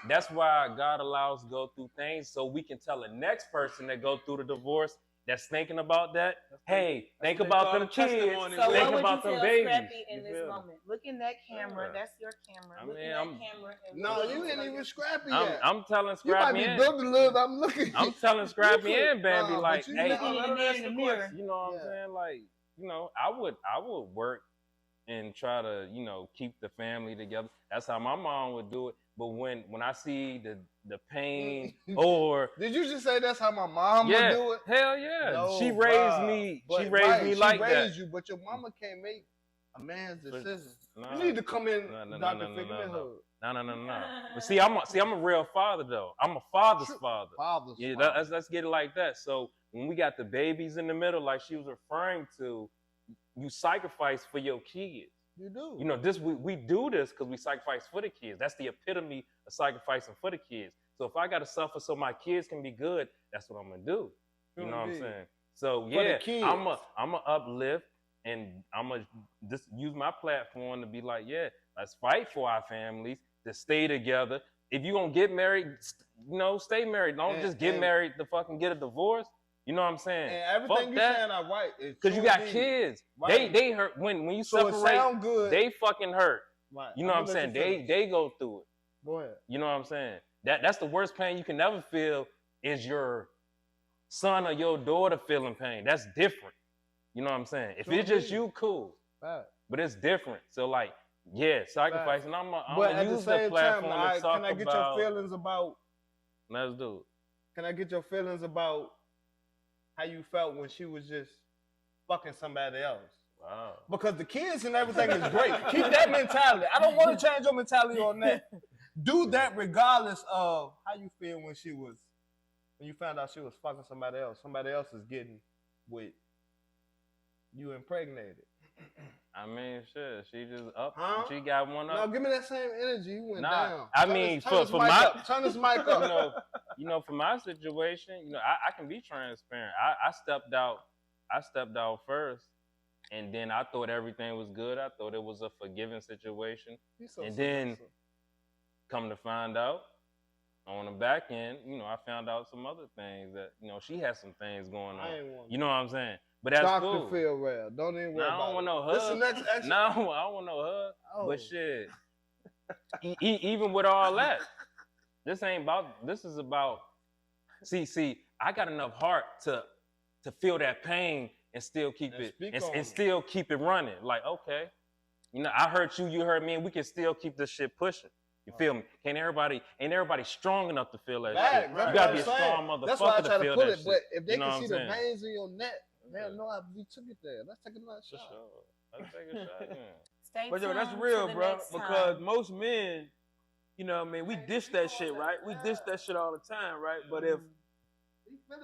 that's why God allows us to go through things, so we can tell the next person that go through the divorce that's thinking about that, hey, think what they about call them a kids, testimony. So think what would about you them tell babies. Scrappy in You this feel me? moment? Look in that camera. Yeah. That's your camera. I Look mean, in that I'm- camera. And No, look you at ain't it. even Scrappy yet. I'm telling You might Scrappy be and building a little. I'm looking. I'm telling Scrappy You could- and Bambi nah, like, but you hey, know- Looking at the man in the mirror. you know what I'm saying? Like, you know, I would work and try to, you know, keep the family together. That's how my mom would do it. But when I see the pain or Did you just say that's how my mom yeah, would do it? hell yeah, No, she raised bruh. me. But She raised me like she raised that. you, but your mama can't make a man's decision. Nah. You need to come in, No, Dr. Figment Hood. No. But see, I'm a real father though. I'm a father's father. Father's Yeah, father. let's get it like that. So when we got the babies in the middle, like she was referring to, you sacrifice for your kids. You do. You know, we do this because we sacrifice for the kids. That's the epitome of sacrificing for the kids. So if I gotta suffer so my kids can be good, that's what I'm gonna do. You know what I'm saying? So For the yeah, kids. I'm a uplift, and I'm gonna just use my platform to be like, yeah, let's fight for our families to stay together. If you gonna get married, you know, stay married. Don't just get married to fucking get a divorce. You know what I'm saying? And everything Fuck you that. saying are right. Because you got kids. Right. They hurt when you So it separate. sound good. They fucking hurt. Right. You know what I'm gonna saying? let you finish. They go through it. Go ahead. You know what I'm saying? That's the worst pain you can never feel is your son or your daughter feeling pain. That's different. You know what I'm saying? If Sure it's just do. you, cool. Right. But it's different. So like, yeah, sacrifice. And I'm But gonna at the use the same time, platform to talk can I get about. your feelings about? Let's do it. Can I get your feelings about how you felt when she was just fucking somebody else? Wow. Because the kids and everything is great. Keep that mentality. I don't want to change your mentality on that. Do that regardless of how you feel when you found out she was fucking somebody else. Somebody else is getting with you impregnated. I mean, shit. She just up. Huh? She got one up. No, give me that same energy. You went Nah, down. I Turn mean, this- turn this for mic my- up. Turn this mic up. you know, for my situation, you know, I can be transparent. I stepped out first, And then I thought everything was good. I thought it was a forgiving situation. He's so And then submissive. come to find out, on the back end, you know, I found out some other things that, you know, she has some things going on. I ain't want You know what I'm saying? But that's Talk cool. to feel well. Don't even worry Nah, I don't want no about it. This hug. is the next action. No, I don't want no hug. Oh. But shit, even with all that, this is about, see, I got enough heart to feel that pain and still keep And it, speak and on it. still keep it running. Like, okay, you know, I hurt you, you hurt me, and we can still keep this shit pushing. You feel me? Ain't everybody strong enough to feel that Right, shit? that's You gotta what be a I'm saying. strong motherfucker That's why I try to feel to pull that it. shit. But if they You know can what see I'm the saying? veins in your neck, they'll Yeah. know how we took it there. Let's take another For shot. sure. Let's take a shot, man. Stay But yo, tuned that's to real, the bro. next Because time. most men, you know what I mean, we dish that shit, right? We dish that shit all the time, right? But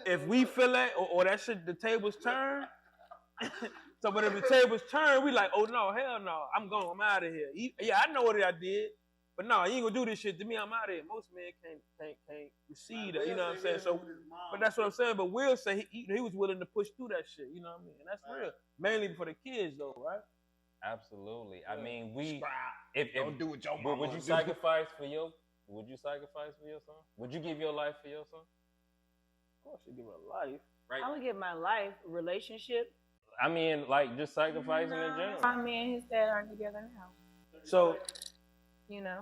if we feel that or that shit, the tables turn. So, but if the tables turn, we like, oh no, hell no, I'm going, I'm out of here. Yeah, I know what I did, but no, you ain't gonna do this shit to me. I'm out of here. Most men can't receive that, you know what I'm saying? So, but that's what I'm saying. But Will say he was willing to push through that shit, you know what I mean? And that's real, mainly for the kids though, right? Absolutely. I mean, Don't do what your would mama you do. sacrifice for your son? Would you give your life for your son? Of course, you give a life. Right. I'm gonna give my life, relationship. I mean, like just sacrificing in general. Me and his dad aren't together now. So, You know,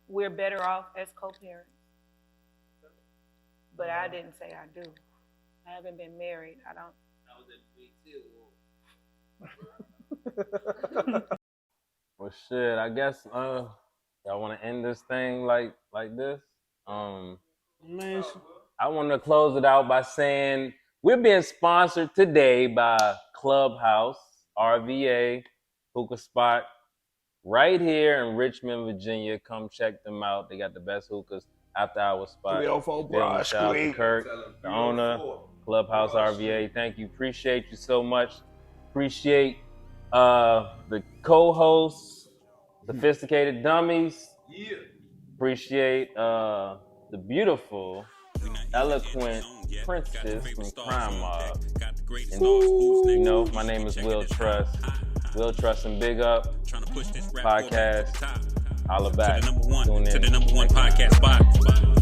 we're better off as co-parents. But I didn't say I do. I haven't been married. I don't. Well, shit. I guess y'all want to end this thing like this. Man, I want to close it out by saying we're being sponsored today by Clubhouse RVA Hookah Spot right here in Richmond, Virginia. Come check them out. They got the best hookahs after our spot. 304 You feel me? Broad Shout out to Street. Kirk, the owner, Clubhouse RVA. Thank you. Appreciate you so much. Appreciate the co-hosts, Sophisticated Dummies. Yeah. Appreciate the beautiful, eloquent Princess from Crime Mob. And, you know, my name is WillTrust. WillTrust and BigUp podcast. Holla back. To the number one Tune in. podcast spot.